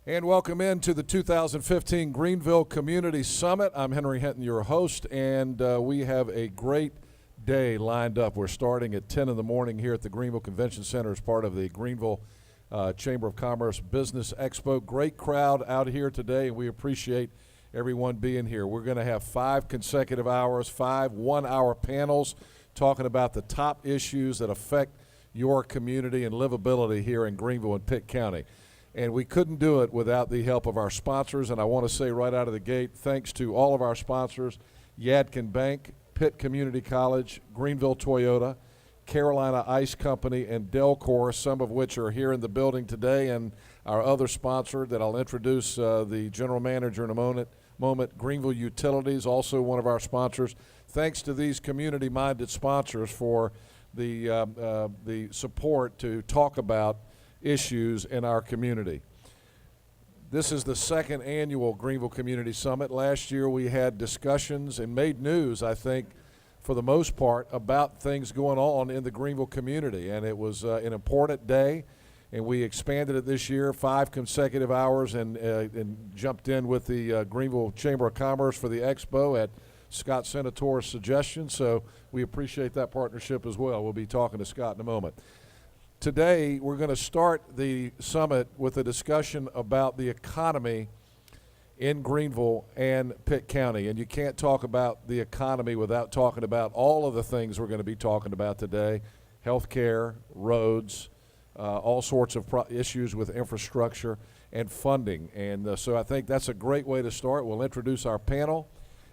And welcome into the 2015 Greenville Community Summit. I'm Henry Hinton, your host, and we have a great day lined up. We're starting at 10 in the morning here at the Greenville Convention Center as part of the Greenville Chamber of Commerce Business Expo. Great crowd out here today, and we appreciate everyone being here. We're going to have 5 consecutive hours, 5 one-hour panels talking about the top issues that affect your community and livability here in Greenville and Pitt County. And we couldn't do it without the help of our sponsors, and I want to say right out of the gate, thanks to all of our sponsors, Yadkin Bank, Pitt Community College, Greenville Toyota, Carolina Ice Company, and Delcor, some of which are here in the building today, and our other sponsor that I'll introduce, the general manager in a moment, Greenville Utilities, also one of our sponsors. Thanks to these community-minded sponsors for the support to talk about issues in our community. This is the second annual Greenville Community Summit. Last year we had discussions and made news, I think, for the most part, about things going on in the Greenville community, and it was an important day, and we expanded it this year, 5 consecutive hours, and jumped in with the Greenville Chamber of Commerce for the expo at Scott Senator's suggestion, so we appreciate that partnership as well. We'll be talking to Scott in a moment. Today, we're going to start the summit with a discussion about the economy in Greenville and Pitt County. And you can't talk about the economy without talking about all of the things we're going to be talking about today: healthcare, roads, all sorts of issues with infrastructure and funding. And so I think that's a great way to start. We'll introduce our panel.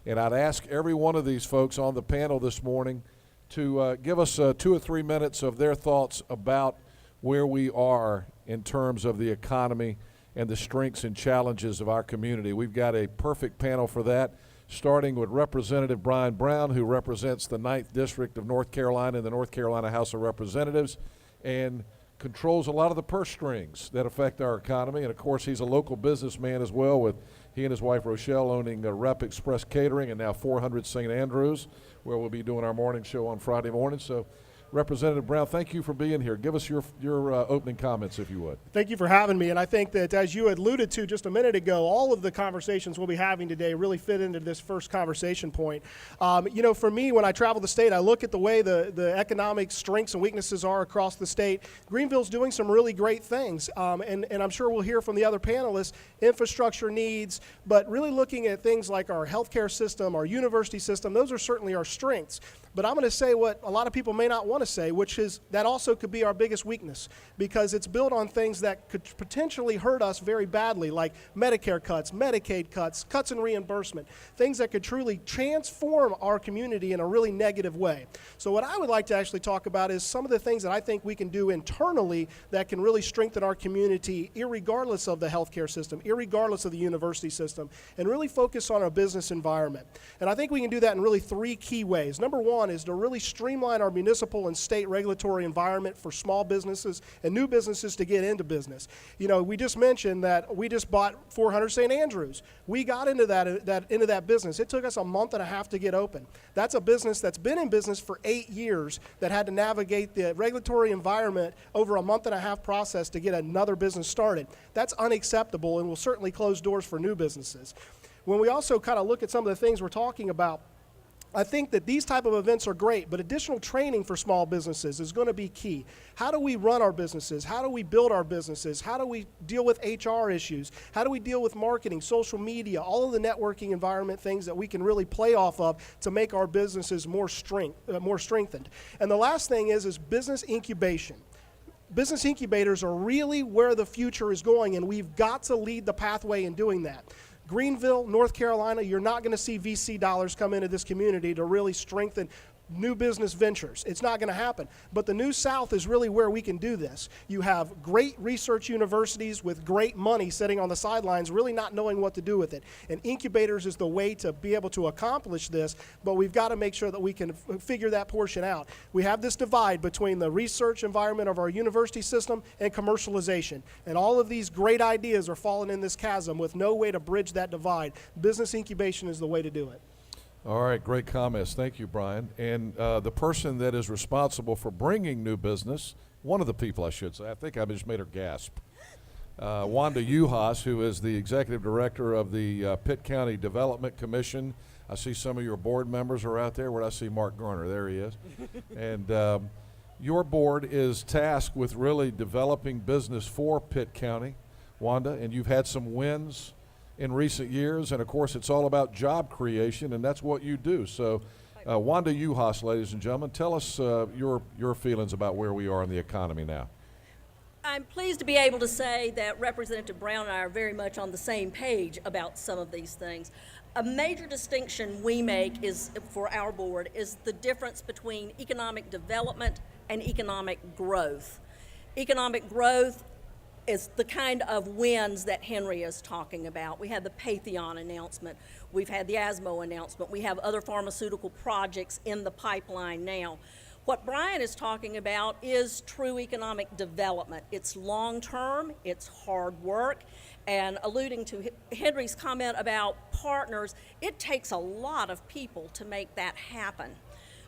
And I'd ask every one of these folks on the panel this morning to give us 2 or 3 minutes of their thoughts about where we are in terms of the economy and the strengths and challenges of our community. We've got a perfect panel for that, starting with Representative Brian Brown, who represents the 9th District of North Carolina in the North Carolina House of Representatives and controls a lot of the purse strings that affect our economy. And, of course, he's a local businessman as well, with he and his wife Rochelle owning Rep Express Catering and now 400 St. Andrews, where we'll be doing our morning show on Friday morning. So, Representative Brown, thank you for being here. Give us your opening comments, if you would. Thank you for having me. And I think that, as you alluded to just a minute ago, all of the conversations we'll be having today really fit into this first conversation point. For me, when I travel the state, I look at the way the economic strengths and weaknesses are across the state. Greenville's doing some really great things. And I'm sure we'll hear from the other panelists, infrastructure needs, but really looking at things like our healthcare system, our university system, those are certainly our strengths. But I'm going to say what a lot of people may not want to say, which is that also could be our biggest weakness, because it's built on things that could potentially hurt us very badly, like Medicare cuts, Medicaid cuts, cuts in reimbursement, things that could truly transform our community in a really negative way. So what I would like to actually talk about is some of the things that I think we can do internally that can really strengthen our community, irregardless of the healthcare system, irregardless of the university system, and really focus on our business environment. And I think we can do that in really 3 key ways. Number 1 is to really streamline our municipal and state regulatory environment for small businesses and new businesses to get into business. You know, we just mentioned that we just bought 400 St. Andrews. We got into that business. It took us a month and a half to get open. That's a business that's been in business for 8 years that had to navigate the regulatory environment over a month and a half process to get another business started. That's unacceptable and will certainly close doors for new businesses. When we also kind of look at some of the things we're talking about, I think that these type of events are great, but additional training for small businesses is going to be key. How do we run our businesses? How do we build our businesses? How do we deal with HR issues? How do we deal with marketing, social media, all of the networking environment things that we can really play off of to make our businesses more strengthened? And the last thing is business incubation. Business incubators are really where the future is going, and we've got to lead the pathway in doing that. Greenville, North Carolina, you're not going to see VC dollars come into this community to really strengthen new business ventures. It's not going to happen. But the New South is really where we can do this. You have great research universities with great money sitting on the sidelines, really not knowing what to do with it. And incubators is the way to be able to accomplish this, but we've got to make sure that we can figure that portion out. We have this divide between the research environment of our university system and commercialization. And all of these great ideas are falling in this chasm with no way to bridge that divide. Business incubation is the way to do it. All right, great comments. Thank you, Brian. And the person that is responsible for bringing new business, one of the people I should say, I think I just made her gasp. Wanda Uhas, who is the executive director of the Pitt County Development Commission. I see some of your board members are out there. Where do I see Mark Garner? There he is. And your board is tasked with really developing business for Pitt County, Wanda, and you've had some wins in recent years, and of course it's all about job creation, and that's what you do. So Wanda Uhas, ladies and gentlemen, tell us your feelings about where we are in the economy now. I'm pleased to be able to say that Representative Brown and I are very much on the same page about some of these things. A major distinction we make is, for our board, is the difference between economic development and economic growth. Economic growth is the kind of wins that Henry is talking about. We had the Patheon announcement. We've had the ASMO announcement. We have other pharmaceutical projects in the pipeline now. What Brian is talking about is true economic development. It's long-term, it's hard work, and alluding to Henry's comment about partners, it takes a lot of people to make that happen.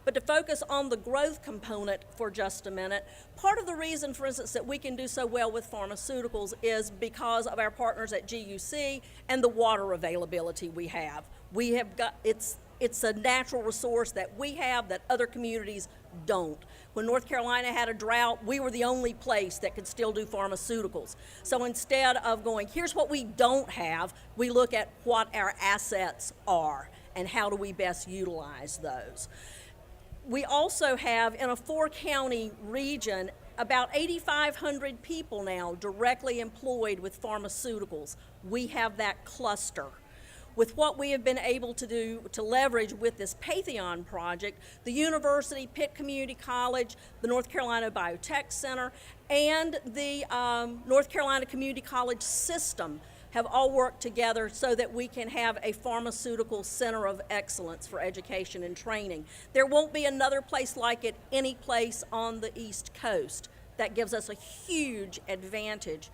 But to focus on the growth component for just a minute, part of the reason, for instance, that we can do so well with pharmaceuticals is because of our partners at GUC and the water availability we have. We have got, it's a natural resource that we have that other communities don't. When North Carolina had a drought, we were the only place that could still do pharmaceuticals. So instead of going, here's what we don't have, we look at what our assets are and how do we best utilize those. We also have, in a 4-county region, about 8,500 people now directly employed with pharmaceuticals. We have that cluster. With what we have been able to do to leverage with this Patheon project, the university, Pitt Community College, the North Carolina Biotech Center, and the North Carolina Community College system have all worked together so that we can have a pharmaceutical center of excellence for education and training. There won't be another place like it any place on the East Coast. That gives us a huge advantage.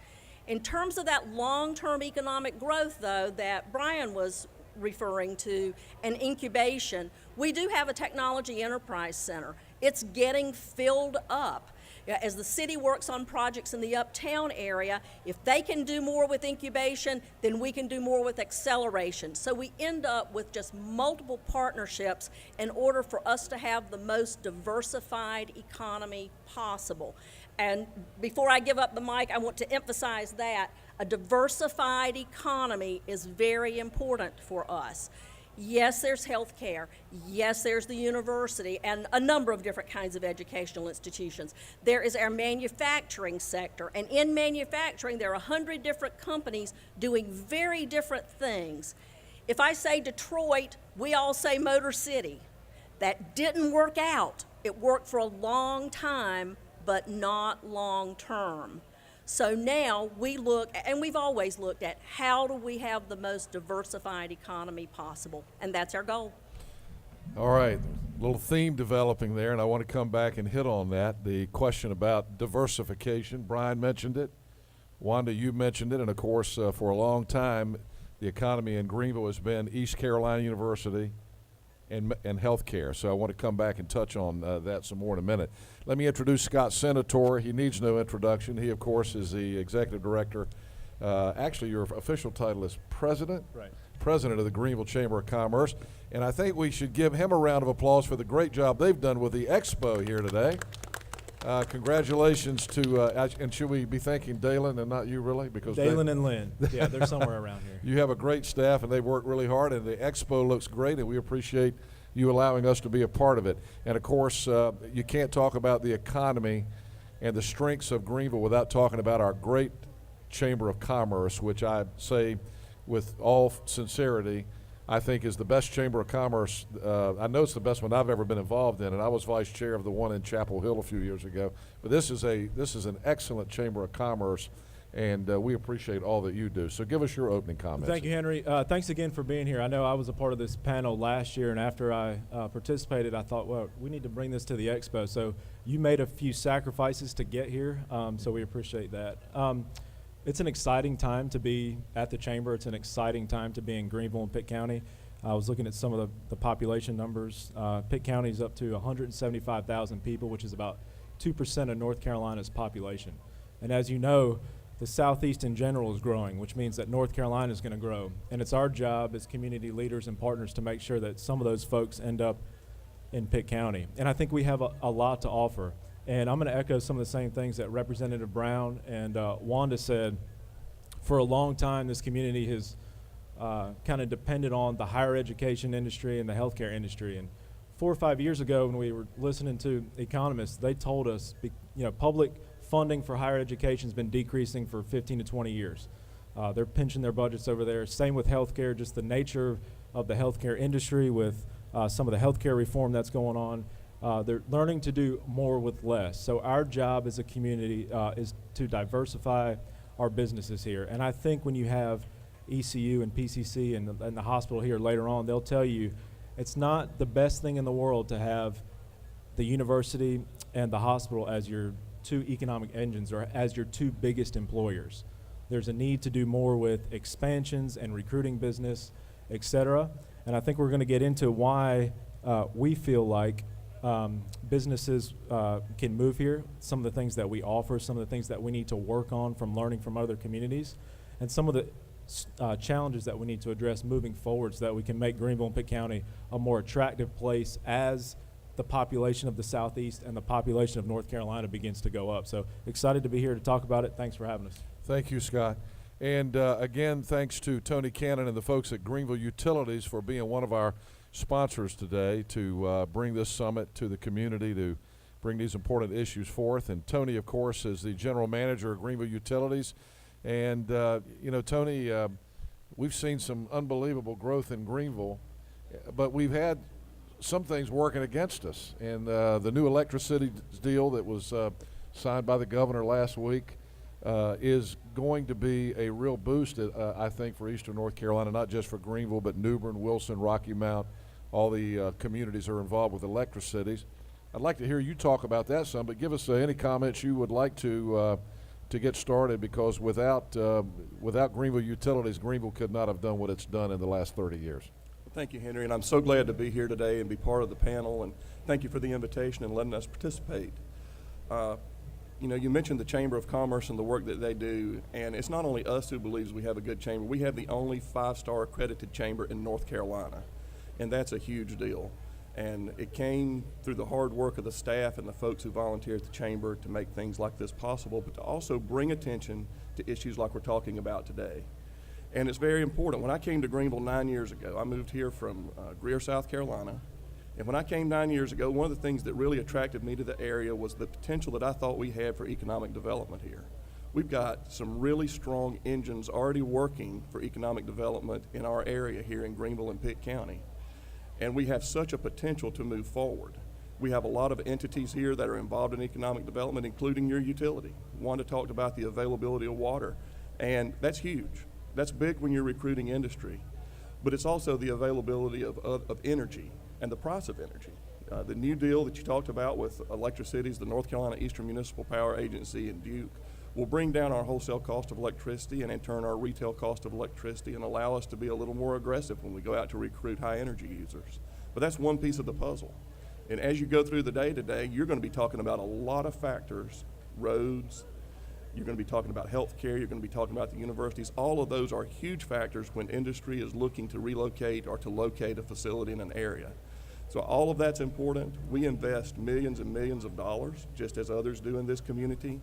In terms of that long-term economic growth, though, that Brian was referring to, and incubation, we do have a technology enterprise center. It's getting filled up. As the city works on projects in the uptown area, if they can do more with incubation, then we can do more with acceleration. So we end up with just multiple partnerships in order for us to have the most diversified economy possible. And before I give up the mic, I want to emphasize that a diversified economy is very important for us. Yes, there's health care. Yes, there's the university and a number of different kinds of educational institutions. There is our manufacturing sector. And in manufacturing, there are 100 different companies doing very different things. If I say Detroit, we all say Motor City. That didn't work out. It worked for a long time, but not long term. So now we look, and we've always looked at, how do we have the most diversified economy possible? And that's our goal. All right, little theme developing there, and I want to come back and hit on that, the question about diversification. Brian mentioned it. Wanda, you mentioned it, and of course, for a long time, the economy in Greenville has been East Carolina University and healthcare. So I want to come back and touch on that some more in a minute. Let me introduce Scott Senator. He needs no introduction. He, of course, is the executive director. Actually, your official title is president? Right. President of the Greenville Chamber of Commerce. And I think we should give him a round of applause for the great job they've done with the expo here today. Congratulations to, and should we be thanking Dalen and not you, really? Because Dalen and Lynn. Yeah, they're somewhere around here. You have a great staff, and they've worked really hard, and the expo looks great, and we appreciate you allowing us to be a part of it. And, of course, you can't talk about the economy and the strengths of Greenville without talking about our great Chamber of Commerce, which I say with all sincerity, I think is the best Chamber of Commerce. I know it's the best one I've ever been involved in, and I was vice chair of the one in Chapel Hill a few years ago. But this is an excellent Chamber of Commerce, and we appreciate all that you do. So give us your opening comments. Thank you, Henry. Thanks again for being here. I know I was a part of this panel last year, and after I participated, I thought, well, we need to bring this to the expo. So you made a few sacrifices to get here, so we appreciate that. It's an exciting time to be at the Chamber. It's an exciting time to be in Greenville and Pitt County. I was looking at some of the population numbers. Pitt County is up to 175,000 people, which is about 2% of North Carolina's population. And as you know, the Southeast in general is growing, which means that North Carolina is going to grow. And it's our job as community leaders and partners to make sure that some of those folks end up in Pitt County. And I think we have a lot to offer. And I'm going to echo some of the same things that Representative Brown and Wanda said. For a long time, this community has kind of depended on the higher education industry and the healthcare industry. And 4 or 5 years ago, when we were listening to economists, they told us, public funding for higher education has been decreasing for 15 to 20 years. They're pinching their budgets over there. Same with healthcare, just the nature of the healthcare industry with some of the healthcare reform that's going on. They're learning to do more with less. So our job as a community is to diversify our businesses here. And I think when you have ECU and PCC and the hospital here later on, they'll tell you it's not the best thing in the world to have the university and the hospital as your two economic engines or as your two biggest employers. There's a need to do more with expansions and recruiting business, et cetera. And I think we're going to get into why we feel like businesses can move here, some of the things that we offer, some of the things that we need to work on from learning from other communities, and some of the challenges that we need to address moving forward so that we can make Greenville and Pitt County a more attractive place as the population of the Southeast and the population of North Carolina begins to go up. So excited to be here to talk about it. Thanks for having us. Thank you, Scott. And again, thanks to Tony Cannon and the folks at Greenville Utilities for being one of our sponsors today to bring this summit to the community, to bring these important issues forth. And Tony, of course, is the general manager of Greenville Utilities. And, Tony, we've seen some unbelievable growth in Greenville, but we've had some things working against us. And the new electricity deal that was signed by the governor last week is going to be a real boost, I think, for Eastern North Carolina, not just for Greenville, but New Bern, Wilson, Rocky Mount, all the communities are involved with electricities. I'd like to hear you talk about that some, but give us any comments you would like to get started, because without Greenville Utilities, Greenville could not have done what it's done in the last 30 years. Thank you, Henry, and I'm so glad to be here today and be part of the panel, and thank you for the invitation and letting us participate. You mentioned the Chamber of Commerce and the work that they do, and it's not only us who believes we have a good chamber. We have the only 5-star accredited chamber in North Carolina, and that's a huge deal. And it came through the hard work of the staff and the folks who volunteer at the chamber to make things like this possible, but to also bring attention to issues like we're talking about today. And it's very important. When I came to Greenville 9 years ago, I moved here from Greer, South Carolina. And when I came 9 years ago, one of the things that really attracted me to the area was the potential that I thought we had for economic development here. We've got some really strong engines already working for economic development in our area here in Greenville and Pitt County. And we have such a potential to move forward. We have a lot of entities here that are involved in economic development, including your utility. Wanda talked about the availability of water, and that's huge. That's big when you're recruiting industry. But it's also the availability of energy and the price of energy. The new deal that you talked about with Electricities, the North Carolina Eastern Municipal Power Agency and Duke, will bring down our wholesale cost of electricity and in turn our retail cost of electricity, and allow us to be a little more aggressive when we go out to recruit high energy users. But that's one piece of the puzzle. And as you go through the day today, you're going to be talking about a lot of factors: roads, you're going to be talking about healthcare, you're going to be talking about the universities. All of those are huge factors when industry is looking to relocate or to locate a facility in an area. So all of that's important. We invest millions and millions of dollars, just as others do in this community.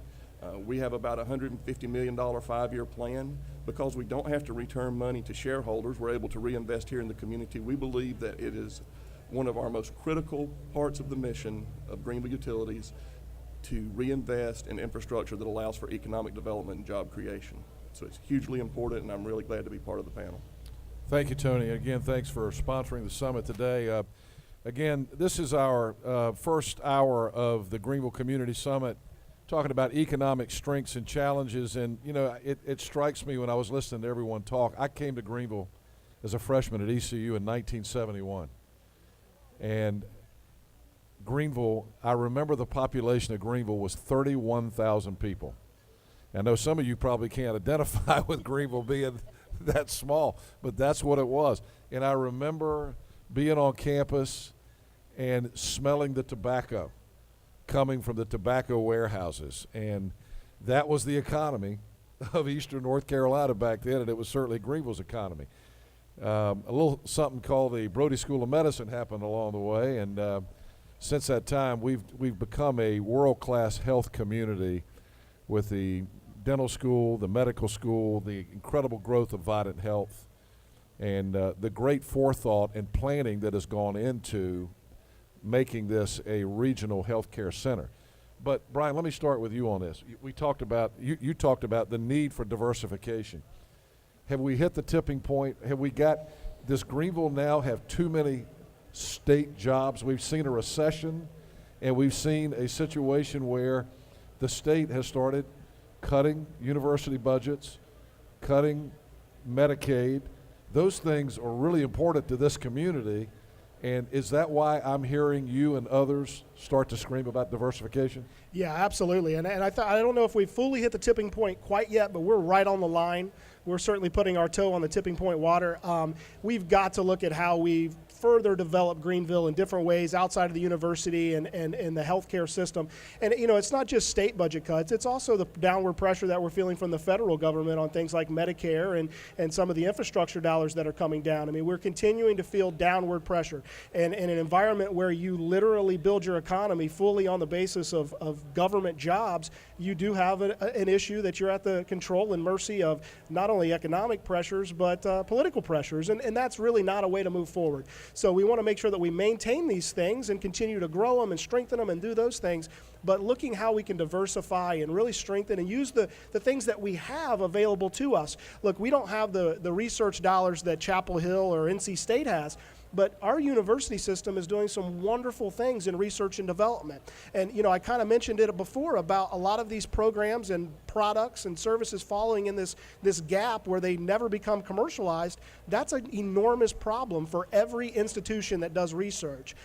We have about a $150 million 5-year plan. Because we don't have to return money to shareholders, we're able to reinvest here in the community. We believe that it is one of our most critical parts of the mission of Greenville Utilities to reinvest in infrastructure that allows for economic development and job creation. So it's hugely important, and I'm really glad to be part of the panel. Thank you, Tony. Again, thanks for sponsoring the summit today. Again, this is our first hour of the Greenville Community Summit, talking about economic strengths and challenges. And, it strikes me when I was listening to everyone talk, I came to Greenville as a freshman at ECU in 1971. And Greenville, I remember the population of Greenville was 31,000 people. I know some of you probably can't identify with Greenville being that small, but that's what it was. And I remember being on campus and smelling the tobacco coming from the tobacco warehouses. And that was the economy of eastern North Carolina back then, and it was certainly Greenville's economy. A little something called the Brody School of Medicine happened along the way, and since that time, we've become a world-class health community with the dental school, the medical school, the incredible growth of Vidant Health, and the great forethought and planning that has gone into making this a regional healthcare center. But Brian, let me start with you on this. We talked about you talked about the need for diversification. Have we hit the tipping point? Have we got, does Greenville now have too many state jobs? We've seen a recession, and we've seen a situation where the state has started cutting university budgets, cutting Medicaid. Those things are really important to this community. And is that why I'm hearing you and others start to scream about diversification? Yeah, absolutely. And I don't know if we've fully hit the tipping point quite yet, but we're right on the line. We're certainly putting our toe on the tipping point water. We've got to look at how we further develop Greenville in different ways outside of the university and the healthcare system. And, you know, it's not just state budget cuts. It's also the downward pressure that we're feeling from the federal government on things like Medicare and some of the infrastructure dollars that are coming down. I mean, we're continuing to feel downward pressure. And in an environment where you literally build your economy fully on the basis of government jobs, you do have an issue that you're at the control and mercy of not only economic pressures, but political pressures. And that's really not a way to move forward. So we want to make sure that we maintain these things and continue to grow them and strengthen them and do those things, but looking how we can diversify and really strengthen and use the things that we have available to us. Look, we don't have the research dollars that Chapel Hill or NC State has, but our university system is doing some wonderful things in research and development. And, you know, I kind of mentioned it before about a lot of these programs and products and services falling in this gap where they never become commercialized. That's an enormous problem for every institution that does research.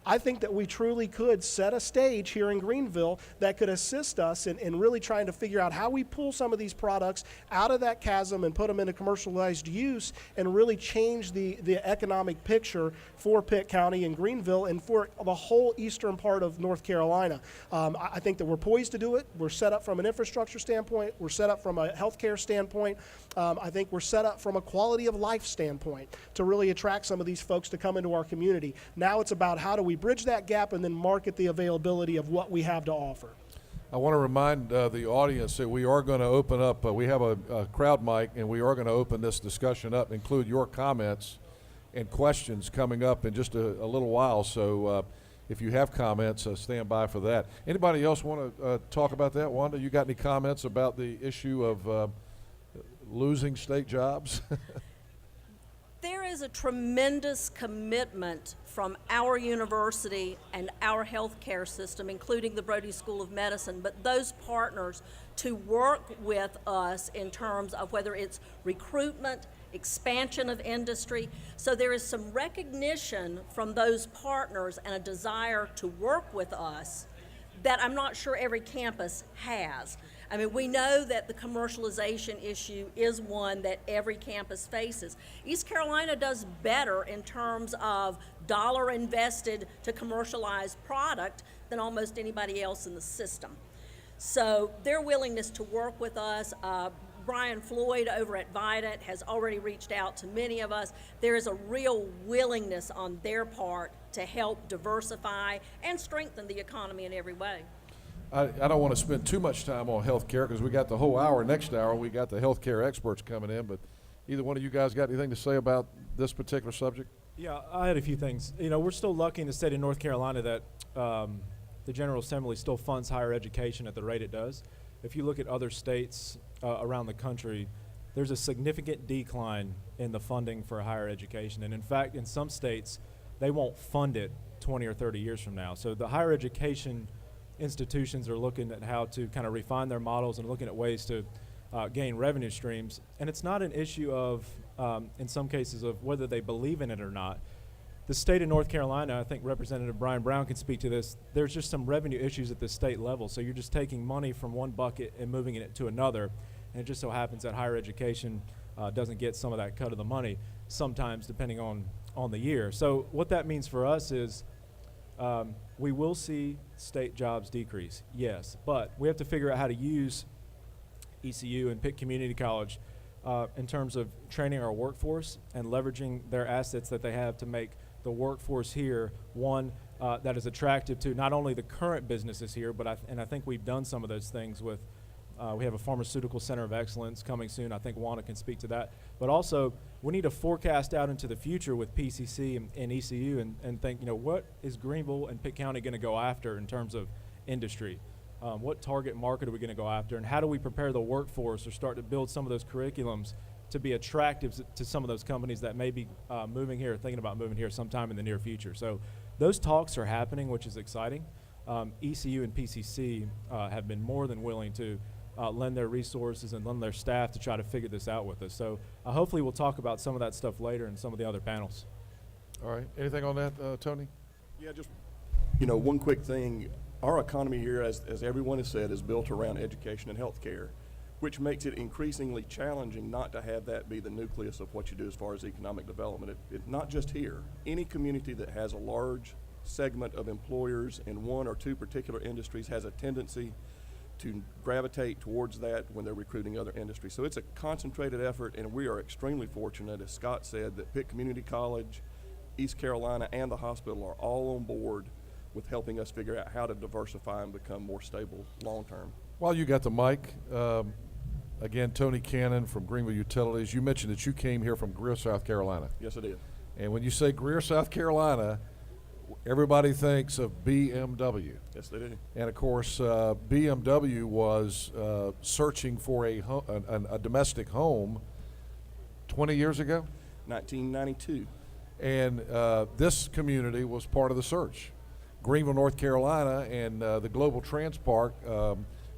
I think that we truly could set a stage here in Greenville that could assist us in really trying to figure out how we pull some of these products out of that chasm and put them into commercialized use and really change the economic picture for Pitt County and Greenville and for the whole eastern part of North Carolina. I think that we're poised to do it. We're set up from an infrastructure standpoint. We're set up from a healthcare standpoint. I think we're set up from a quality of life standpoint to really attract some of these folks to come into our community. Now it's about how do we bridge that gap and then market the availability of what we have to offer. I want to remind the audience that we are going to open up, we have a crowd mic, and we are going to open this discussion up, include your comments and questions coming up in just a little while. So if you have comments, stand by for that. Anybody else want to talk about that? Wanda, you got any comments about the issue of losing state jobs? There is a tremendous commitment from our university and our healthcare system, including the Brody School of Medicine, but those partners to work with us in terms of whether it's recruitment, expansion of industry. So there is some recognition from those partners and a desire to work with us that I'm not sure every campus has. I mean, we know that the commercialization issue is one that every campus faces. East Carolina does better in terms of dollar invested to commercialize product than almost anybody else in the system. So their willingness to work with us, Brian Floyd over at Vidant has already reached out to many of us. There is a real willingness on their part to help diversify and strengthen the economy in every way. I don't want to spend too much time on healthcare because we got the whole hour. Next hour, we got the healthcare experts coming in. But either one of you guys got anything to say about this particular subject? Yeah, I had a few things. You know, we're still lucky in the state of North Carolina that the General Assembly still funds higher education at the rate it does. If you look at other states around the country, there's a significant decline in the funding for higher education. And in fact, in some states, they won't fund it 20 or 30 years from now. So the higher education institutions are looking at how to kind of refine their models and looking at ways to gain revenue streams. And it's not an issue of, in some cases, of whether they believe in it or not. The state of North Carolina, I think Representative Brian Brown can speak to this, there's just some revenue issues at the state level. So you're just taking money from one bucket and moving it to another. And it just so happens that higher education doesn't get some of that cut of the money, sometimes depending on the year. So what that means for us is we will see state jobs decrease, yes, but we have to figure out how to use ECU and Pitt Community College in terms of training our workforce and leveraging their assets that they have to make the workforce here one that is attractive to not only the current businesses here, but I think we've done some of those things with. We have a pharmaceutical center of excellence coming soon. I think Wanda can speak to that. But also, we need to forecast out into the future with PCC and ECU and think, what is Greenville and Pitt County going to go after in terms of industry? What target market are we going to go after? And how do we prepare the workforce or start to build some of those curriculums to be attractive to some of those companies that may be moving here, thinking about moving here sometime in the near future? So those talks are happening, which is exciting. ECU and PCC have been more than willing to lend their resources and lend their staff to try to figure this out with us. So hopefully we'll talk about some of that stuff later in some of the other panels. All right. Anything on that, Tony? Yeah, just, one quick thing. Our economy here, as everyone has said, is built around education and healthcare, which makes it increasingly challenging not to have that be the nucleus of what you do as far as economic development. Not just here. Any community that has a large segment of employers in one or two particular industries has a tendency to gravitate towards that when they're recruiting other industries. So it's a concentrated effort, and we are extremely fortunate, as Scott said, that Pitt Community College, East Carolina, and the hospital are all on board with helping us figure out how to diversify and become more stable long-term. While you got the mic, again, Tony Cannon from Greenville Utilities, you mentioned that you came here from Greer, South Carolina. Yes, I did. And when you say Greer, South Carolina, everybody thinks of BMW. Yes, they do. And of course, BMW was searching for a domestic home 20 years ago. 1992. And this community was part of the search. Greenville, North Carolina, and the Global Transpark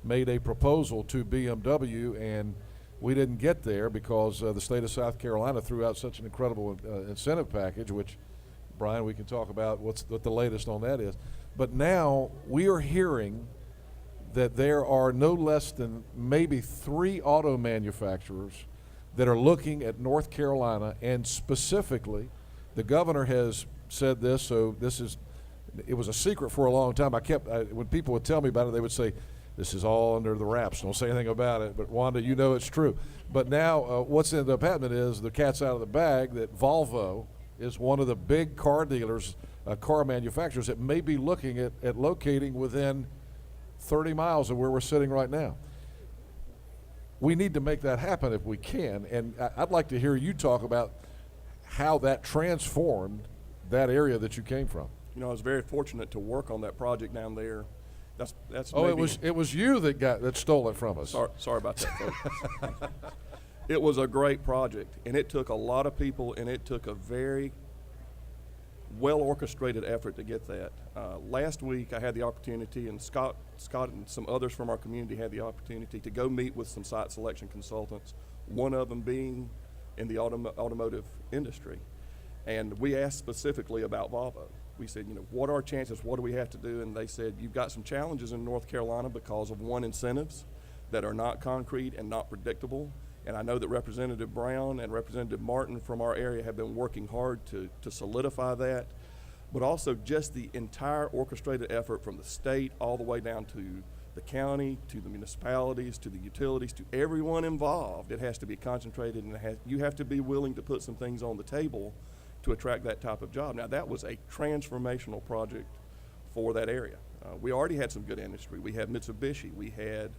made a proposal to BMW, and we didn't get there because the state of South Carolina threw out such an incredible incentive package, which, Brian, we can talk about what the latest on that is. But now we are hearing that there are no less than maybe 3 auto manufacturers that are looking at North Carolina, and specifically, the governor has said this, so it was a secret for a long time. When people would tell me about it, they would say, this is all under the wraps, don't say anything about it. But Wanda, you know it's true. But now what's ended up happening is the cat's out of the bag that Volvo is one of the big car dealers, car manufacturers that may be looking at locating within 30 miles of where we're sitting right now. We need to make that happen if we can, and I'd like to hear you talk about how that transformed that area that you came from. I was very fortunate to work on that project down there. That's Oh, maybe, it was you that stole it from us. Sorry about that, folks. It was a great project, and it took a lot of people, and it took a very well-orchestrated effort to get that. Last week, I had the opportunity, and Scott and some others from our community had the opportunity to go meet with some site selection consultants, one of them being in the automotive industry. And we asked specifically about Volvo. We said, what are our chances? What do we have to do? And they said, you've got some challenges in North Carolina because of incentives that are not concrete and not predictable. And I know that Representative Brown and Representative Martin from our area have been working hard to solidify that, but also just the entire orchestrated effort from the state all the way down to the county, to the municipalities, to the utilities, to everyone involved. It has to be concentrated, and you have to be willing to put some things on the table to attract that type of job. Now, that was a transformational project for that area. We already had some good industry. We had Mitsubishi. We had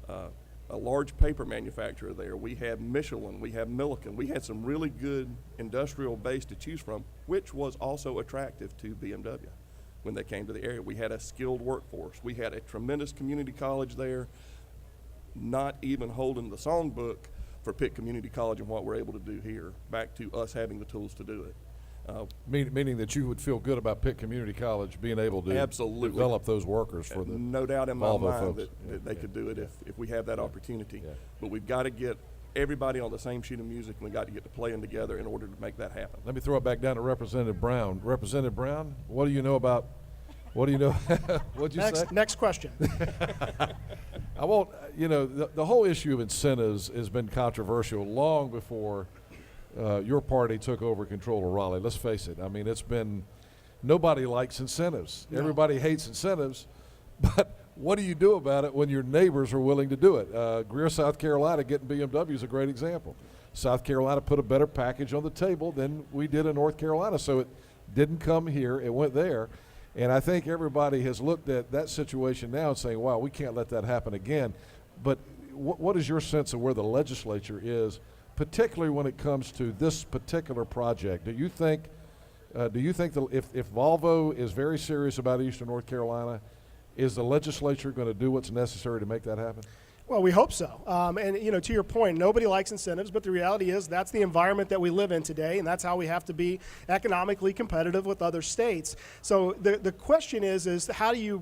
a large paper manufacturer there. We had Michelin. We had Milliken. We had some really good industrial base to choose from, which was also attractive to BMW when they came to the area. We had a skilled workforce. We had a tremendous community college there, not even holding the songbook for Pitt Community College and what we're able to do here, back to us having the tools to do it. Meaning that you would feel good about Pitt Community College being able to Absolutely. develop those workers for the no doubt in my Volvo mind folks. that they could do it if we have that opportunity. Yeah. But we've got to get everybody on the same sheet of music, and we've got to get to playing together in order to make that happen. Let me throw it back down to Representative Brown. Representative Brown, what do you know about? What do you know? What'd you say? Next question. I won't. The whole issue of incentives has been controversial long before your party took over control of Raleigh. Let's face it. I mean, nobody likes incentives. No. Everybody hates incentives, but what do you do about it when your neighbors are willing to do it? Greer, South Carolina, getting BMW is a great example. South Carolina put a better package on the table than we did in North Carolina, so it didn't come here, it went there. And I think everybody has looked at that situation now and saying, wow, we can't let that happen again. But what is your sense of where the legislature is, particularly when it comes to this particular project? Do you think that if Volvo is very serious about Eastern North Carolina, is the legislature going to do what's necessary to make that happen? Well, we hope so. And, to your point, nobody likes incentives, but the reality is that's the environment that we live in today, and that's how we have to be economically competitive with other states. So the question is how do you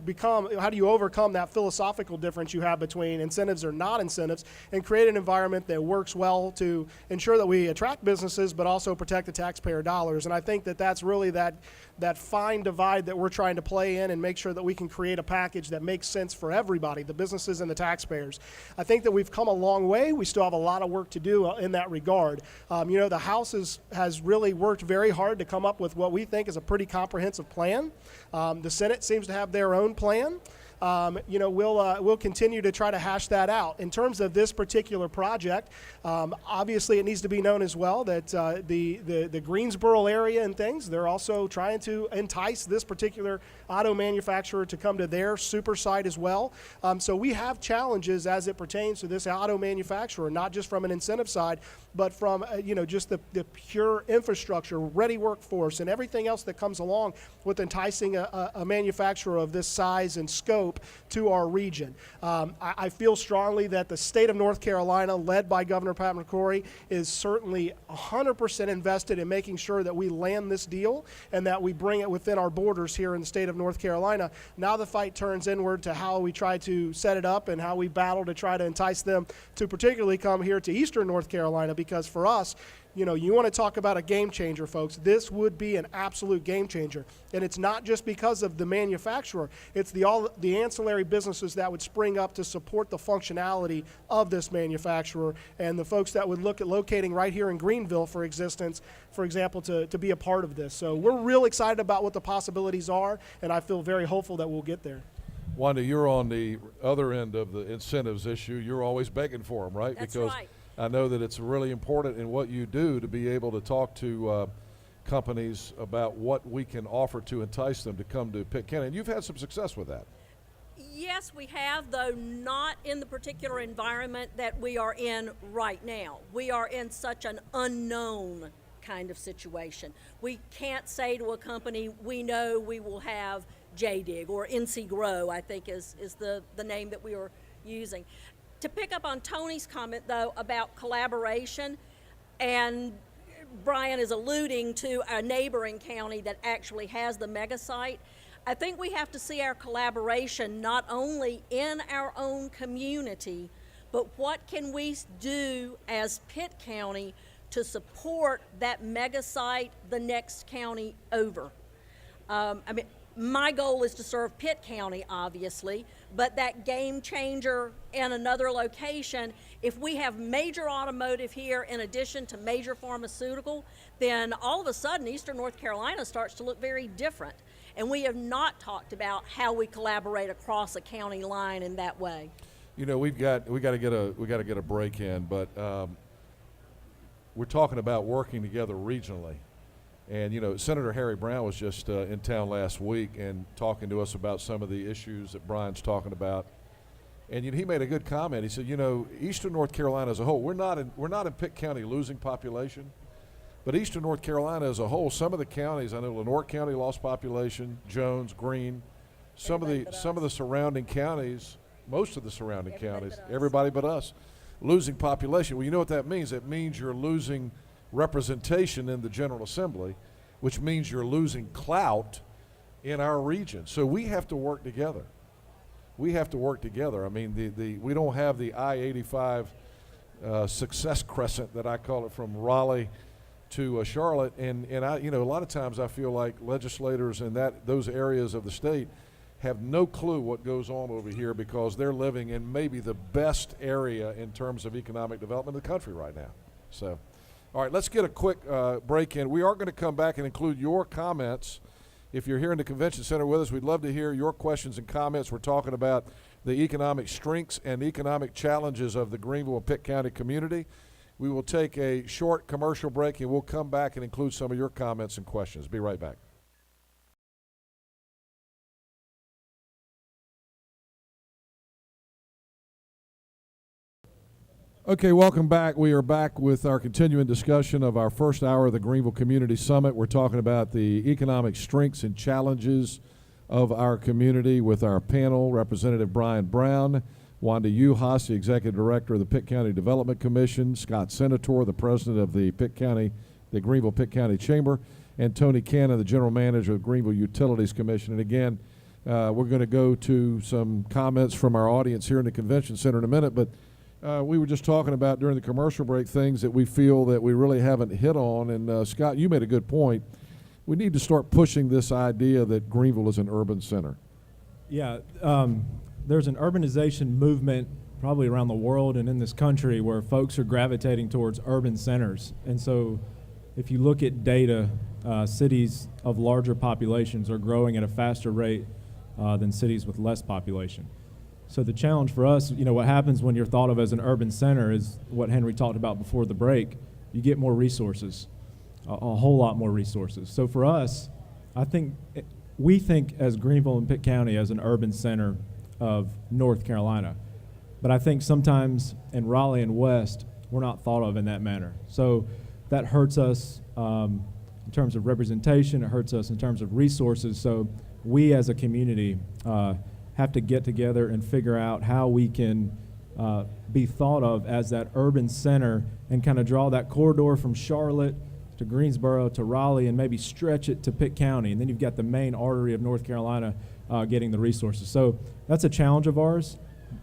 overcome that philosophical difference you have between incentives or not incentives and create an environment that works well to ensure that we attract businesses but also protect the taxpayer dollars? And I think that that's really that fine divide that we're trying to play in and make sure that we can create a package that makes sense for everybody, the businesses and the taxpayers. I think that we've come a long way. We still have a lot of work to do in that regard. The House has really worked very hard to come up with what we think is a pretty comprehensive plan. The Senate seems to have their own plan. We'll continue to try to hash that out. In terms of this particular project, obviously it needs to be known as well that the Greensboro area and things, they're also trying to entice this particular auto manufacturer to come to their super site as well. So we have challenges as it pertains to this auto manufacturer, not just from an incentive side, but from just the pure infrastructure, ready workforce, and everything else that comes along with enticing a manufacturer of this size and scope to our region. I feel strongly that the state of North Carolina, led by Governor Pat McCrory, is certainly 100% invested in making sure that we land this deal and that we bring it within our borders here in the state of North Carolina. Now the fight turns inward to how we try to set it up and how we battle to try to entice them to particularly come here to Eastern North Carolina, because for us, you want to talk about a game changer, folks. This would be an absolute game changer. And it's not just because of the manufacturer. It's the ancillary businesses that would spring up to support the functionality of this manufacturer and the folks that would look at locating right here in Greenville, for example, to be a part of this. So we're real excited about what the possibilities are, and I feel very hopeful that we'll get there. Wanda, you're on the other end of the incentives issue. You're always begging for them, right? That's because right. I know that it's really important in what you do to be able to talk to companies about what we can offer to entice them to come to Pitt County. And you've had some success with that. Yes, we have, though not in the particular environment that we are in right now. We are in such an unknown kind of situation. We can't say to a company, we know we will have JDIG or NC Grow, I think is the name that we are using. To pick up on Tony's comment, though, about collaboration, and Brian is alluding to a neighboring county that actually has the mega site, I think we have to see our collaboration not only in our own community, but what can we do as Pitt County to support that mega site the next county over. My goal is to serve Pitt County, obviously, but that game changer in another location, if we have major automotive here in addition to major pharmaceutical, then all of a sudden Eastern North Carolina starts to look very different. And we have not talked about how we collaborate across a county line in that way. We got to get a break in, but we're talking about working together regionally. And, Senator Harry Brown was just in town last week and talking to us about some of the issues that Brian's talking about. And he made a good comment. He said, Eastern North Carolina as a whole, we're not in Pitt County losing population, but Eastern North Carolina as a whole, some of the counties, I know Lenoir County lost population, Jones, Greene, some of the surrounding counties, most of the surrounding counties, everybody but us, losing population. Well, you know what that means? It means you're losing representation in the General Assembly, which means you're losing clout in our region. So we have to work together. We mean, we don't have the I-85 success crescent that I call it from Raleigh to Charlotte, and I, a lot of times I feel like legislators in those areas of the state have no clue what goes on over here because they're living in maybe the best area in terms of economic development in the country right now. So, all right, let's get a quick break in. We are going to come back and include your comments If you're here in the convention center with us, we'd love to hear your questions and comments. We're talking about the economic strengths and economic challenges of the Greenville and Pitt County community. We will take a short commercial break, and we'll come back and include some of your comments and questions. Be right back. Okay, welcome back. We are back with our continuing discussion of our first hour of the Greenville Community Summit. We're talking about the economic strengths and challenges of our community with our panel, Representative Brian Brown, Wanda Uhas, the Executive Director of the Pitt County Development Commission, Scott Senator, the President of the Greenville Pitt County Chamber, and Tony Cannon, the General Manager of the Greenville Utilities Commission. And again, we're going to go to some comments from our audience here in the Convention Center in a minute, but we were just talking about during the commercial break things that we feel that we really haven't hit on. And Scott, you made a good point. We need to start pushing this idea that Greenville is an urban center. Yeah, there's an urbanization movement probably around the world and in this country where folks are gravitating towards urban centers. And so if you look at data, cities of larger populations are growing at a faster rate than cities with less population. So the challenge for us, what happens when you're thought of as an urban center is what Henry talked about before the break. You get more resources, a whole lot more resources. So for us, we think as Greenville and Pitt County as an urban center of North Carolina. But I think sometimes in Raleigh and West, we're not thought of in that manner. So that hurts us in terms of representation. It hurts us in terms of resources. So we as a community have to get together and figure out how we can be thought of as that urban center and kind of draw that corridor from Charlotte to Greensboro to Raleigh and maybe stretch it to Pitt County. And then you've got the main artery of North Carolina getting the resources. So that's a challenge of ours.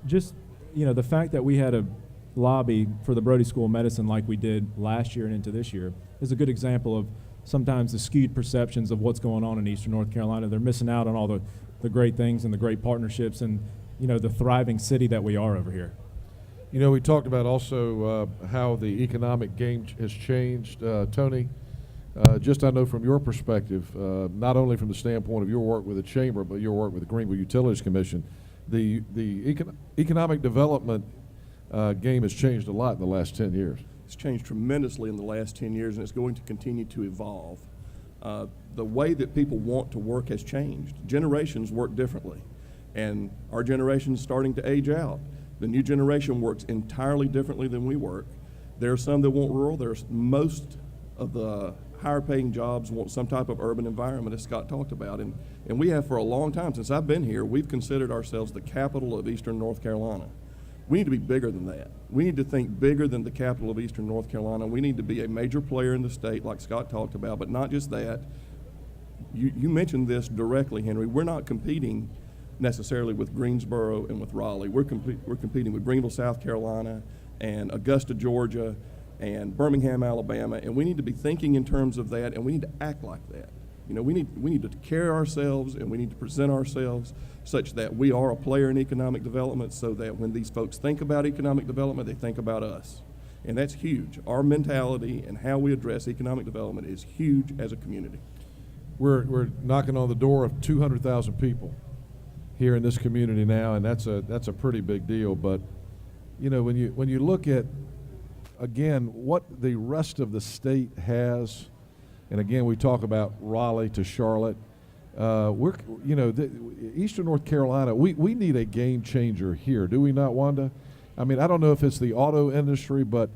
Just, the fact that we had a lobby for the Brody School of Medicine like we did last year and into this year is a good example of sometimes the skewed perceptions of what's going on in Eastern North Carolina. They're missing out on all the great things and the great partnerships and, the thriving city that we are over here. We talked about also how the economic game has changed. Tony, just I know from your perspective, not only from the standpoint of your work with the Chamber, but your work with the Greenville Utilities Commission, the economic development game has changed a lot in the last 10 years. It's changed tremendously in the last 10 years, and it's going to continue to evolve. The way that people want to work has changed. Generations work differently, and our generation is starting to age out. The new generation works entirely differently than we work. There are some that want rural. Most of the higher-paying jobs want some type of urban environment, as Scott talked about, and we have for a long time. Since I've been here, we've considered ourselves the capital of Eastern North Carolina. We need to be bigger than that. We need to think bigger than the capital of Eastern North Carolina. We need to be a major player in the state, like Scott talked about, but not just that. You mentioned this directly, Henry. We're not competing necessarily with Greensboro and with Raleigh. We're competing with Greenville, South Carolina, and Augusta, Georgia, and Birmingham, Alabama, and we need to be thinking in terms of that, and we need to act like that. We need to carry ourselves, and we need to present ourselves such that we are a player in economic development, so that when these folks think about economic development, they think about us. And that's huge. Our mentality and how we address economic development is huge as a community. We're knocking on the door of 200,000 people here in this community now, and that's a pretty big deal. But when you look at again what the rest of the state has, and again we talk about Raleigh to Charlotte, Eastern North Carolina, we need a game changer here, do we not, Wanda? I mean, I don't know if it's the auto industry, but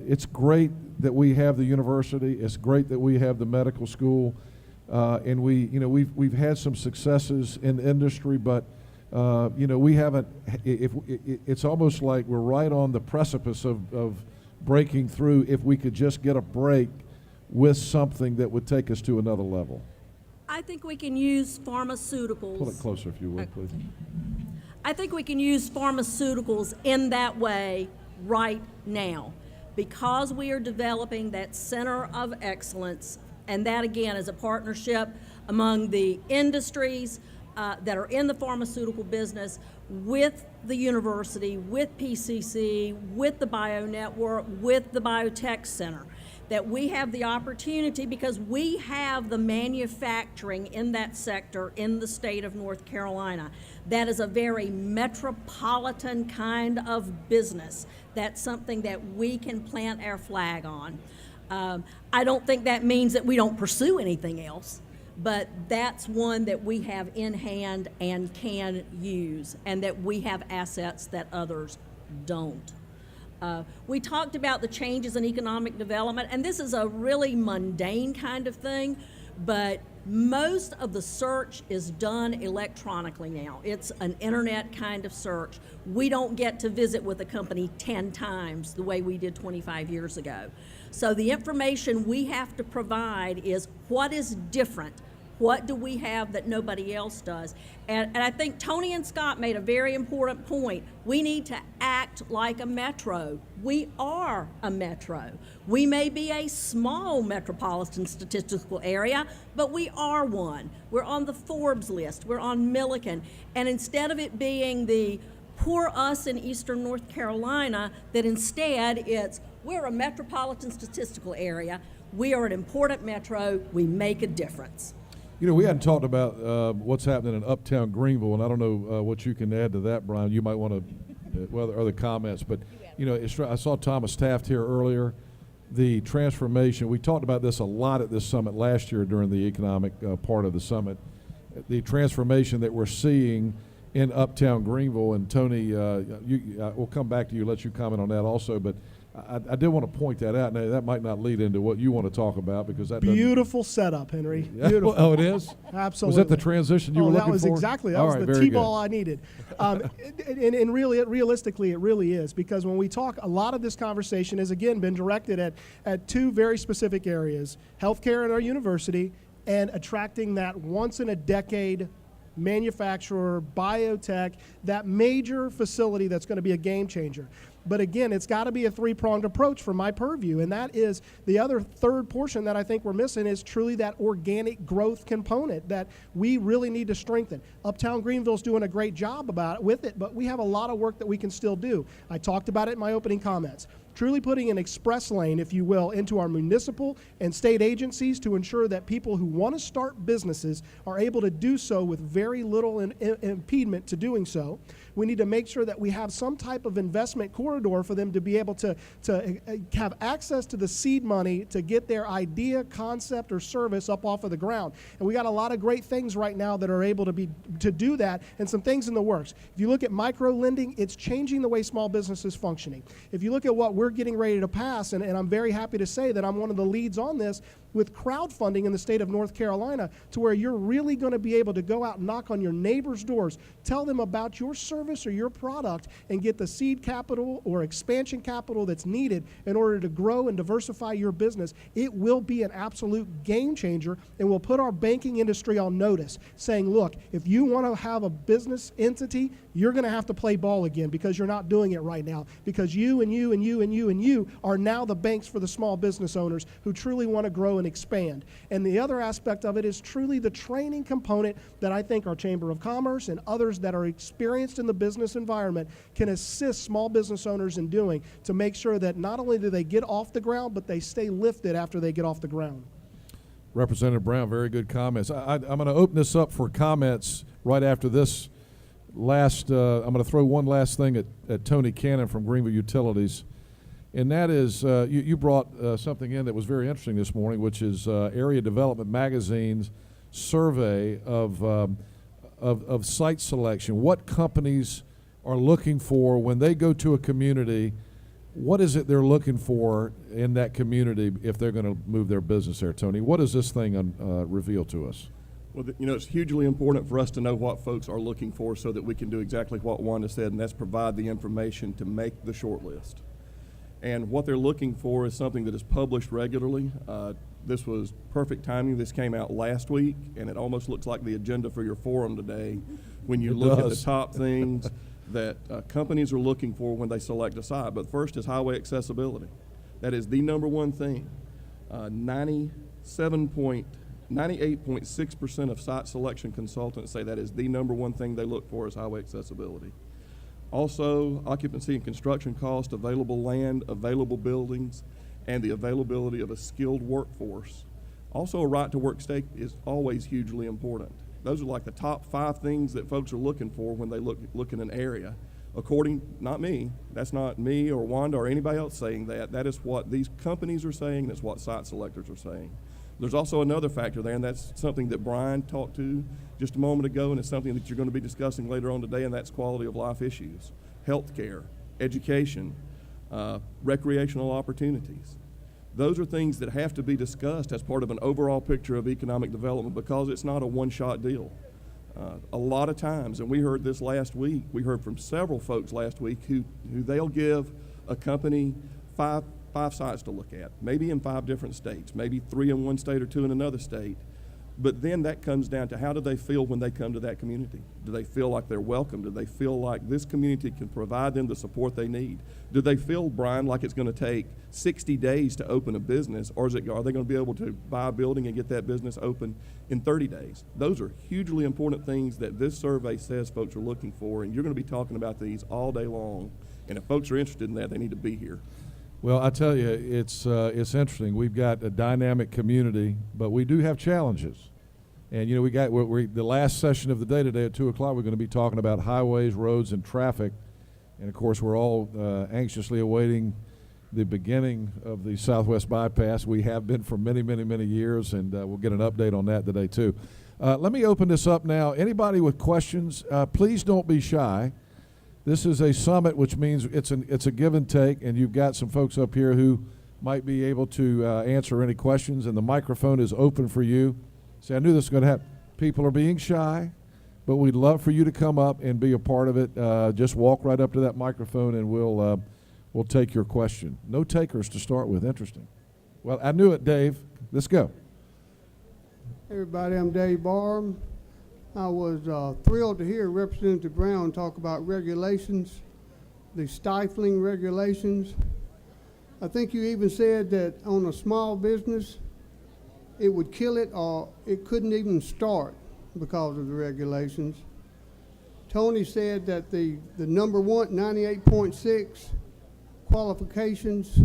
it's great that we have the university. It's great that we have the medical school. And we've had some successes in the industry, but we haven't. It's almost like we're right on the precipice of breaking through. If we could just get a break with something that would take us to another level. I think we can use pharmaceuticals. Pull it closer, if you would, please. I think we can use pharmaceuticals in that way right now, because we are developing that center of excellence. And that, again, is a partnership among the industries that are in the pharmaceutical business with the university, with PCC, with the Bio Network, with the Biotech Center. that we have the opportunity, because we have the manufacturing in that sector in the state of North Carolina. That is a very metropolitan kind of business. That's something that we can plant our flag on. I don't think that means that we don't pursue anything else, but that's one that we have in hand and can use, and that we have assets that others don't. We talked about the changes in economic development, and this is a really mundane kind of thing, but most of the search is done electronically now. It's an internet kind of search. We don't get to visit with a company 10 times the way we did 25 years ago. So the information we have to provide is what is different. What do we have that nobody else does? And I think Tony and Scott made a very important point. We need to act like a metro. We are a metro. We may be a small metropolitan statistical area, but we are one. We're on the Forbes list. We're on Milliken. And instead of it being the poor us in eastern North Carolina, that instead it's we're a metropolitan statistical area. We are an important metro. We make a difference. You know, we hadn't talked about what's happening in Uptown Greenville, and I don't know what you can add to that, Brian. You might want to, other comments, but you know, I saw Thomas Taft here earlier. The transformation. We talked about this a lot at this summit last year during the economic part of the summit. The transformation that we're seeing in Uptown Greenville, and Tony, we'll come back to you, let you comment on that also, but I did want to point that out. Now, that might not lead into what you want to talk about, because that beautiful setup, Henry. Beautiful. Oh, it is? Absolutely. Was that the transition you were looking for? That was exactly. That was the T-ball I needed. And really, realistically, it really is, because when we talk, a lot of this conversation has, again, been directed at two very specific areas: healthcare in our university and attracting that once-in-a-decade manufacturer, biotech, that major facility that's going to be a game changer. But again, it's got to be a three-pronged approach from my purview, and that is the other third portion that I think we're missing is truly that organic growth component that we really need to strengthen. Uptown Greenville's doing a great job with it, but we have a lot of work that we can still do. I talked about it in my opening comments. Truly putting an express lane, if you will, into our municipal and state agencies to ensure that people who want to start businesses are able to do so with very little impediment to doing so. We need to make sure that we have some type of investment corridor for them to be able to have access to the seed money to get their idea, concept, or service up off of the ground. And we got a lot of great things right now that are able to do that, and some things in the works. If you look at micro lending, it's changing the way small business is functioning. If you look at what we're getting ready to pass, and I'm very happy to say that I'm one of the leads on this, with crowdfunding in the state of North Carolina, to where you're really going to be able to go out and knock on your neighbors' doors, tell them about your service or your product, and get the seed capital or expansion capital that's needed in order to grow and diversify your business. It will be an absolute game changer, and will put our banking industry on notice, saying, look, if you want to have a business entity, you're going to have to play ball again, because you're not doing it right now, because you and you and you and you and you are now the banks for the small business owners who truly want to grow and expand. And the other aspect of it is truly the training component that I think our Chamber of Commerce and others that are experienced in the business environment can assist small business owners in doing, to make sure that not only do they get off the ground, but they stay lifted after they get off the ground. Representative Brown, very good comments. I'm going to open this up for comments right after this last. I'm going to throw one last thing at Tony Cannon from Greenville Utilities. And that is, you brought something in that was very interesting this morning, which is Area Development Magazine's survey of site selection. What companies are looking for when they go to a community? What is it they're looking for in that community if they're going to move their business there, Tony? What does this thing reveal to us? Well, it's hugely important for us to know what folks are looking for, so that we can do exactly what Wanda said, and that's provide the information to make the short list. And what they're looking for is something that is published regularly. This was perfect timing. This came out last week, and it almost looks like the agenda for your forum today when you look at the top things that companies are looking for when they select a site. But first is highway accessibility. That is the number one thing. 98.6% of site selection consultants say that is the number one thing they look for is highway accessibility. Also, occupancy and construction cost, available land, available buildings, and the availability of a skilled workforce. Also, a right-to-work state is always hugely important. Those are like the top 5 things that folks are looking for when they look in an area. According, not me, that's not me or Wanda or anybody else saying that. That is what these companies are saying, that's what site selectors are saying. There's also another factor there, and that's something that Brian talked to just a moment ago, and it's something that you're going to be discussing later on today, and that's quality of life issues, health care, education, recreational opportunities. Those are things that have to be discussed as part of an overall picture of economic development, because it's not a one-shot deal. A lot of times, and we heard this last week, we heard from several folks last week who they'll give a company five sites to look at, maybe in 5 different states, maybe 3 in one state or 2 in another state. But then that comes down to, how do they feel when they come to that community? Do they feel like they're welcome? Do they feel like this community can provide them the support they need? Do they feel, Brian, like it's going to take 60 days to open a business, or are they going to be able to buy a building and get that business open in 30 days? Those are hugely important things that this survey says folks are looking for, and you're going to be talking about these all day long. And if folks are interested in that, they need to be here. Well, I tell you, it's interesting. We've got a dynamic community, but we do have challenges. And you know, we're the last session of the day today at 2 o'clock. We're going to be talking about highways, roads, and traffic. And of course, we're all anxiously awaiting the beginning of the Southwest Bypass. We have been for many, many, many years, and we'll get an update on that today too. Let me open this up now. Anybody with questions, please don't be shy. This is a summit, which means it's a give and take, and you've got some folks up here who might be able to answer any questions, and the microphone is open for you. See, I knew this was going to happen. People are being shy, but we'd love for you to come up and be a part of it. Just walk right up to that microphone, and we'll take your question. No takers to start with. Interesting. Well, I knew it, Dave. Let's go. Hey everybody, I'm Dave Barham. I was thrilled to hear Representative Brown talk about regulations, the stifling regulations. I think you even said that on a small business, it would kill it, or it couldn't even start because of the regulations. Tony said that the number one, 98.6 qualifications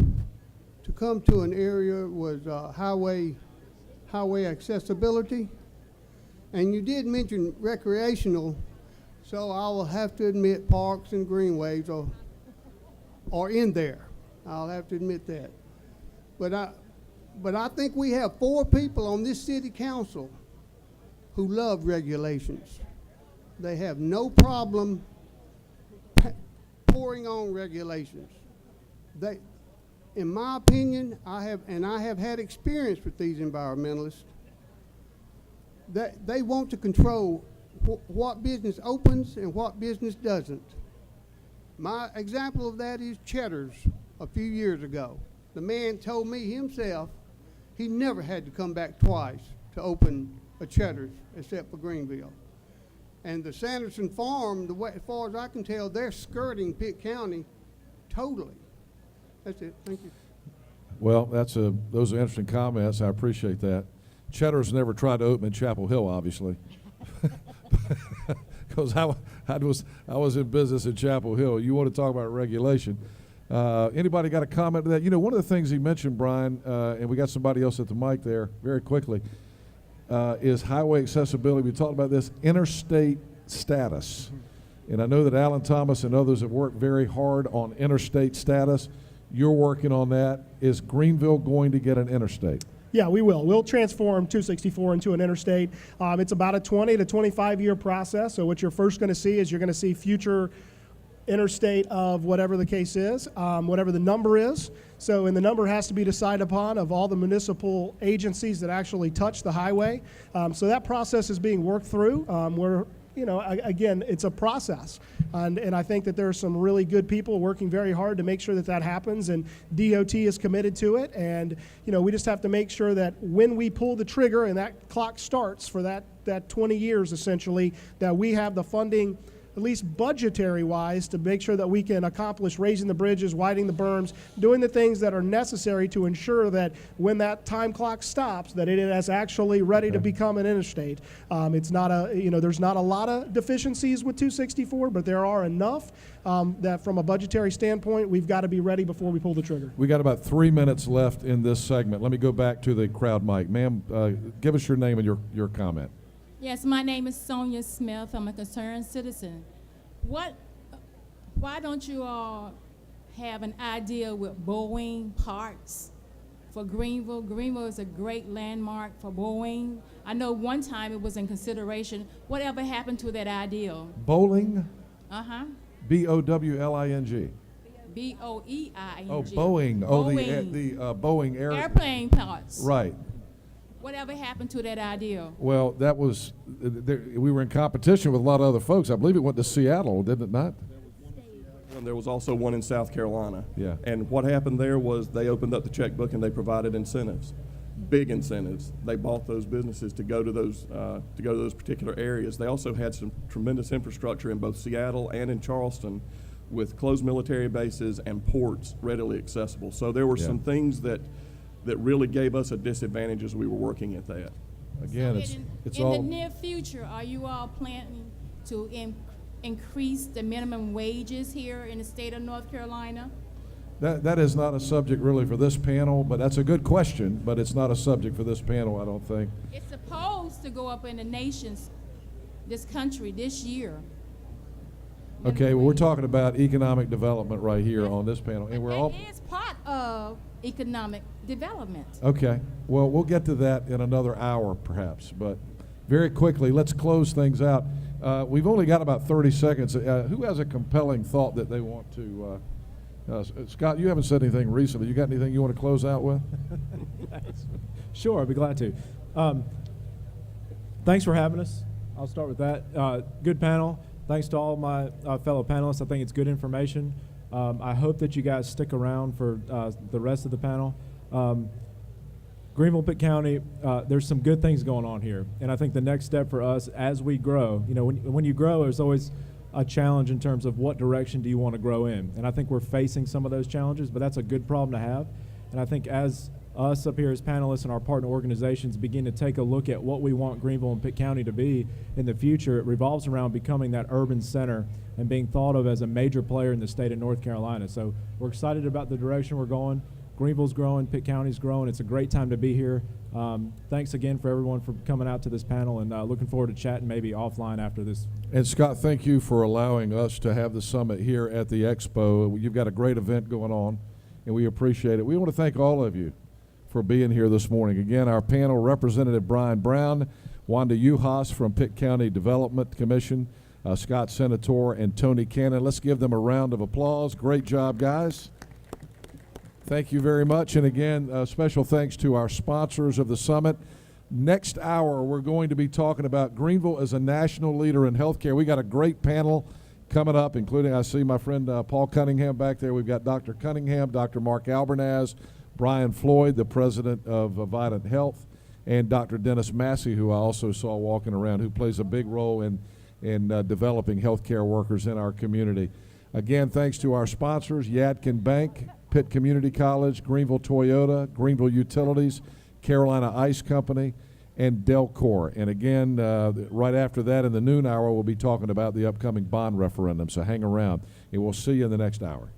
to come to an area was highway accessibility. And you did mention recreational, so I will have to admit parks and greenways are in there. I'll have to admit that. But I think we have 4 people on this city council who love regulations. They have no problem pouring on regulations. In my opinion, I have had experience with these environmentalists. They want to control what business opens and what business doesn't. My example of that is Cheddar's a few years ago. The man told me himself he never had to come back twice to open a Cheddar's except for Greenville. And the Sanderson Farm, as far as I can tell, they're skirting Pitt County totally. That's it. Thank you. Well, those are interesting comments. I appreciate that. Cheddar's never tried to open in Chapel Hill, obviously, because I was in business in Chapel Hill. You want to talk about regulation? Anybody got a comment to that? You know, one of the things he mentioned, Brian, and we got somebody else at the mic there very quickly, is highway accessibility. We talked about this interstate status, and I know that Alan Thomas and others have worked very hard on interstate status. You're working on that. Is Greenville going to get an interstate? Yeah, we will. We'll transform 264 into an interstate. It's about a 20 to 25-year process. So what you're first going to see is you're going to see future interstate of whatever the case is, whatever the number is. And the number has to be decided upon of all the municipal agencies that actually touch the highway. So that process is being worked through. Again, it's a process. And I think that there are some really good people working very hard to make sure that happens, and DOT is committed to it. And, we just have to make sure that when we pull the trigger and that clock starts for that 20 years, essentially, that we have the funding at least budgetary-wise, to make sure that we can accomplish raising the bridges, widening the berms, doing the things that are necessary to ensure that when that time clock stops, that it is actually ready to become an interstate. It's not there's not a lot of deficiencies with 264, but there are enough that from a budgetary standpoint, we've got to be ready before we pull the trigger. We got about 3 minutes left in this segment. Let me go back to the crowd mic. Ma'am, give us your name and your comment. Yes, my name is Sonia Smith. I'm a concerned citizen. Why don't you all have an idea with Boeing parts for Greenville? Greenville is a great landmark for Boeing. I know one time it was in consideration. Whatever happened to that ideal? Bowling? Uh-huh. B-O-W-L-I-N-G. B-O-E-I-N-G. Oh, Boeing. Oh, Boeing. the Boeing air. Airplane parts. Right. Whatever happened to that ideal? Well, that was, we were in competition with a lot of other folks. I believe it went to Seattle, did it not? And there was also one in South Carolina. Yeah. And what happened there was they opened up the checkbook and they provided incentives, big incentives. They bought those businesses to go to those particular areas. They also had some tremendous infrastructure in both Seattle and in Charleston, with closed military bases and ports readily accessible. So there were some things that really gave us a disadvantage as we were working at that. Again, So it's in all. the near future, are you all planning to increase the minimum wages here in the state of North Carolina? That is not a subject really for this panel, but that's a good question, but it's not a subject for this panel, I don't think. It's supposed to go up in the nations, this country, this year. Okay, well, we're talking about economic development right here on this panel, and we're all. It is part of economic development. Okay, well, we'll get to that in another hour perhaps, but very quickly, let's close things out. We've only got about 30 seconds. Who has a compelling thought that they want to, Scott, you haven't said anything recently. You got anything you want to close out with? Sure, I'd be glad to. Thanks for having us. I'll start with that. Good panel. Thanks to all my fellow panelists. I think it's good information. I hope that you guys stick around for the rest of the panel. Greenville, Pitt County, there's some good things going on here. And I think the next step for us as we grow, when you grow, there's always a challenge in terms of what direction do you want to grow in. And I think we're facing some of those challenges, but that's a good problem to have. And I think as us up here as panelists and our partner organizations begin to take a look at what we want Greenville and Pitt County to be in the future, it revolves around becoming that urban center and being thought of as a major player in the state of North Carolina. So we're excited about the direction we're going. Greenville's growing, Pitt County's growing. It's a great time to be here. Thanks again for everyone for coming out to this panel, and looking forward to chatting maybe offline after this. And Scott, thank you for allowing us to have the summit here at the Expo. You've got a great event going on, and we appreciate it. We want to thank all of you for being here this morning. Again, our panel, Representative Brian Brown, Wanda Uhas from Pitt County Development Commission, Scott Senator, and Tony Cannon. Let's give them a round of applause. Great job, guys. Thank you very much. And again, special thanks to our sponsors of the summit. Next hour, we're going to be talking about Greenville as a national leader in healthcare. We got a great panel coming up, including, I see my friend Paul Cunningham back there. We've got Dr. Cunningham, Dr. Mark Albernaz, Brian Floyd, the president of Vidant Health, and Dr. Dennis Massey, who I also saw walking around, who plays a big role in developing healthcare workers in our community. Again, thanks to our sponsors, Yadkin Bank, Pitt Community College, Greenville Toyota, Greenville Utilities, Carolina Ice Company, and Delcor. And again, right after that in the noon hour, we'll be talking about the upcoming bond referendum. So hang around, and we'll see you in the next hour.